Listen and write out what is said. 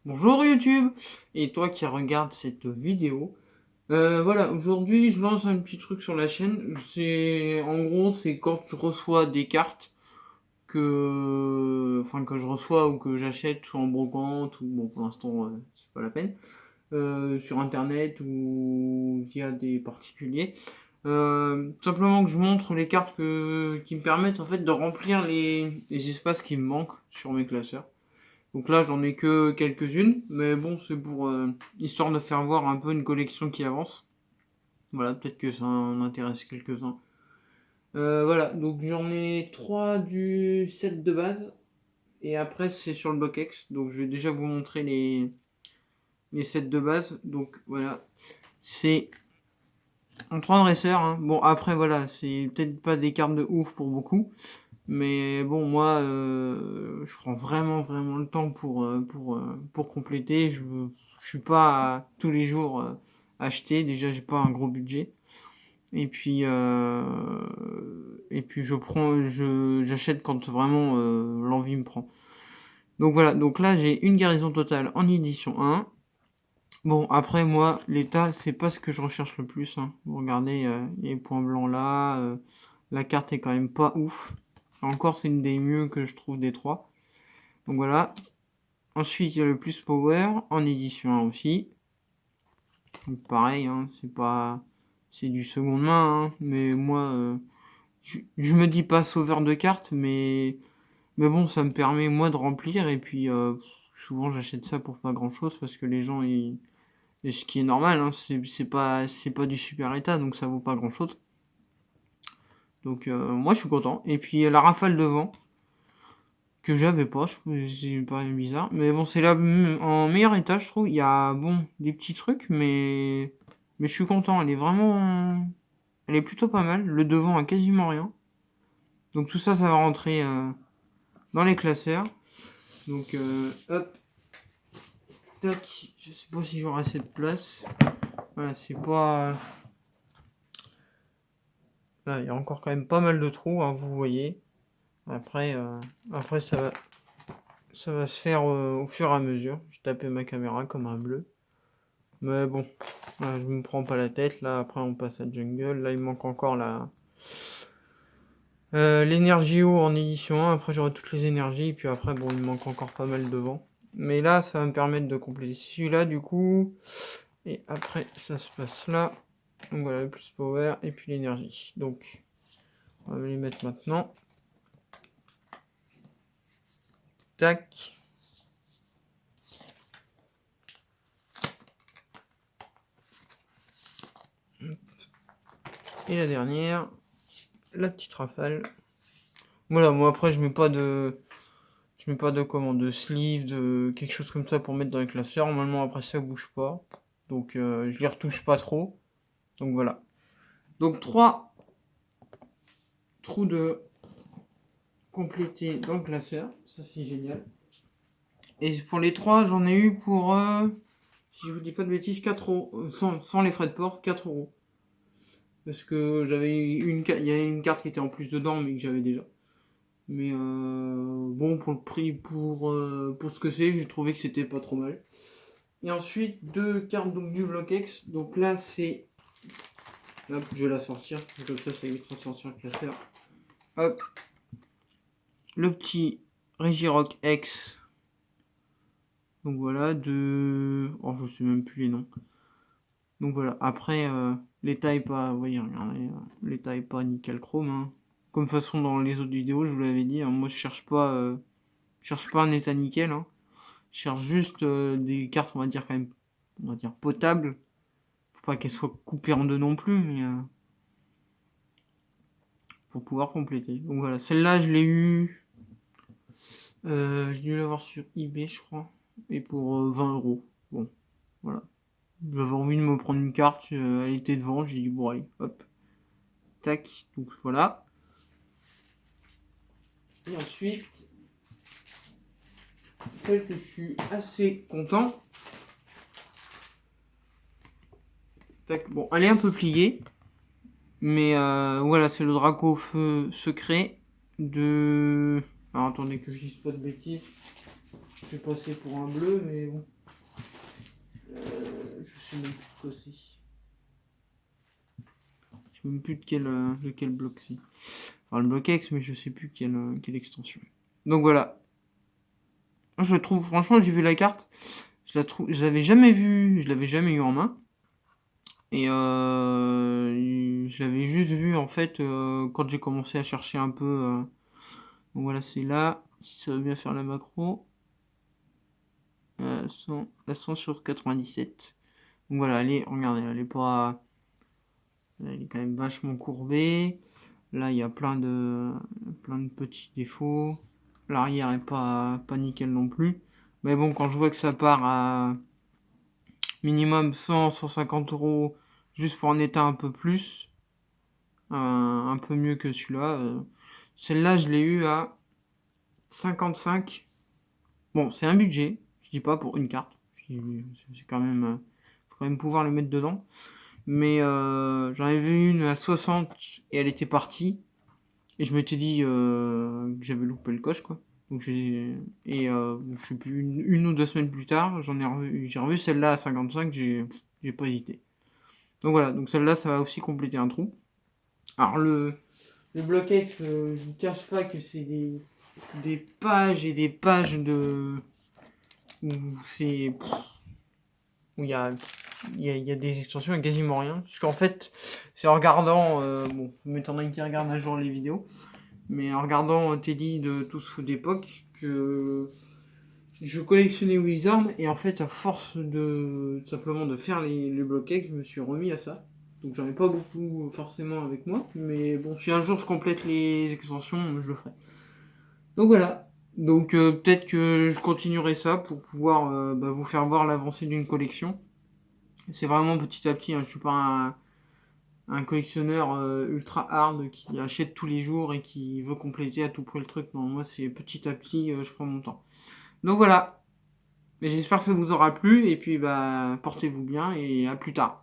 Bonjour YouTube et toi qui regardes cette vidéo. Voilà, aujourd'hui je lance un petit truc sur la chaîne. C'est quand je reçois des cartes que je reçois ou que j'achète soit en brocante ou bon pour l'instant c'est pas la peine sur internet ou via des particuliers. Simplement que je montre les cartes qui me permettent en fait de remplir les espaces qui me manquent sur mes classeurs. Donc là, j'en ai que quelques-unes, mais bon, c'est pour histoire de faire voir un peu une collection qui avance. Voilà, peut-être que ça en intéresse quelques-uns. Voilà, donc j'en ai 3 du set de base, et après c'est sur le BlockX. Donc je vais déjà vous montrer les sets de base. Donc voilà, c'est en 3 dresseurs. Hein. Bon, après voilà, c'est peut-être pas des cartes de ouf pour beaucoup. Mais bon, moi, je prends vraiment le temps pour compléter. Je suis pas tous les jours acheter. Déjà, j'ai pas un gros budget. Et puis j'achète quand vraiment l'envie me prend. Donc voilà. Donc là, j'ai une guérison totale en édition 1. Bon, après moi, l'état, c'est pas ce que je recherche le plus. Hein. Vous regardez, les points blancs là. La carte est quand même pas ouf. Encore, c'est une des mieux que je trouve des trois. Donc voilà. Ensuite, il y a le plus power en édition 1 aussi. Donc pareil, hein, c'est du seconde main, hein, mais moi, je me dis pas sauveur de cartes, mais bon, ça me permet moi de remplir et puis souvent j'achète ça pour pas grand chose parce que les gens, et ce qui est normal, hein, c'est pas du super état, donc ça vaut pas grand chose. Donc moi je suis content. Et puis la rafale de vent que j'avais pas, c'est pas bizarre. Mais bon, c'est là en meilleur état, je trouve. Il y a bon des petits trucs, mais je suis content. Elle est plutôt pas mal. Le devant a quasiment rien. Donc tout ça, ça va rentrer dans les classeurs. Donc hop, tac. Je sais pas si j'aurai assez de place. Voilà, c'est pas. Là, il y a encore quand même pas mal de trous, hein, vous voyez. Après, après ça va se faire au fur et à mesure. Je tapais ma caméra comme un bleu. Mais bon, voilà, je me prends pas la tête. Là, après, on passe à Jungle. Là, il manque encore l'énergie eau en édition 1. Après, j'aurai toutes les énergies. Et puis après, bon, il me manque encore pas mal devant. Mais là, ça va me permettre de compléter celui-là, du coup. Et après, ça se passe là. Donc voilà, le plus power et puis l'énergie. Donc, on va les mettre maintenant. Tac. Et la dernière, la petite rafale. Voilà, moi après, je mets pas de commande de sleeve, de quelque chose comme ça pour mettre dans les classeurs. Normalement, après, ça bouge pas. Donc, je les retouche pas trop. Donc, voilà. Donc, 3 trous de compléter dans le classeur. Ça, c'est génial. Et pour les 3, j'en ai eu pour, si je vous dis pas de bêtises, 4 euros. Sans les frais de port, 4 euros. Parce que il y a une carte qui était en plus dedans, mais que j'avais déjà. Mais bon, pour le prix, pour ce que c'est, j'ai trouvé que c'était pas trop mal. Et ensuite, 2 cartes donc, du BlockX. Donc là, c'est. Hop, je vais la sortir. Comme ça évitera de sortir le classeur. Hop. Le petit Regirock X. Donc voilà, oh, je sais même plus les noms. Donc voilà, après, l'état est pas. Vous voyez, regardez, l'état est pas nickel chrome. Hein. Comme façon dans les autres vidéos, je vous l'avais dit. Hein, moi, je cherche pas un état nickel. Hein. Je cherche juste des cartes, on va dire, quand même. On va dire potables. Faut pas qu'elles soient coupées en deux non plus, mais. Pour pouvoir compléter. Donc voilà, celle-là, je l'ai eu. J'ai dû l'avoir sur eBay, je crois. Et pour 20 euros. Bon, voilà. J'avais envie de me prendre une carte, elle était devant, j'ai dit bon, allez, hop. Tac, donc voilà. Et ensuite, celle que je suis assez content. Tac, bon, elle est un peu pliée. Mais voilà, c'est le Draco feu secret de. Alors attendez que je dise pas de bêtises. vais passer pour un bleu, mais bon. Je sais même plus de quoi c'est. Je sais même plus de quel bloc c'est. Enfin, le bloc X, mais je sais plus quelle extension. Donc voilà. Je trouve, franchement, j'ai vu la carte. Je l'avais jamais vue, je l'avais jamais eu en main. Et je l'avais juste vu en fait quand j'ai commencé à chercher un peu. Donc voilà, c'est là. Si ça veut bien faire la macro. 100 sur 97. Donc voilà, regardez, elle est pas. Elle est quand même vachement courbée. Là, il y a plein de petits défauts. L'arrière est pas nickel non plus. Mais bon, quand je vois que ça part à minimum 100-150 euros juste pour en état un peu plus, un peu mieux que celui-là. Celle-là, je l'ai eu à 55. Bon, c'est un budget, je dis pas pour une carte. C'est quand même, faut quand même pouvoir le mettre dedans. Mais j'en avais vu une à 60 et elle était partie. Et je m'étais dit que j'avais loupé le coche, quoi. Donc je sais plus, une ou deux semaines plus tard, j'ai revu celle-là à 55, j'ai pas hésité. Donc voilà, donc celle-là, ça va aussi compléter un trou. Alors le bloc X, je ne cache pas que c'est des pages et des pages de où c'est où il y a des extensions et quasiment rien. Parce qu'en fait, c'est en regardant, bon, m'étonnerait qu'il regarde un jour les vidéos, mais en regardant Teddy de Tous Fous d'époque, que je collectionnais Wizard, et en fait, à force de simplement de faire les bloquets, je me suis remis à ça. Donc j'en ai pas beaucoup forcément avec moi, mais bon, si un jour je complète les extensions, je le ferai. Donc voilà. Donc peut-être que je continuerai ça pour pouvoir vous faire voir l'avancée d'une collection. C'est vraiment petit à petit, hein, je suis pas un collectionneur ultra hard qui achète tous les jours et qui veut compléter à tout prix le truc. Non, moi c'est petit à petit, je prends mon temps. Donc voilà. J'espère que ça vous aura plu et puis portez-vous bien et à plus tard.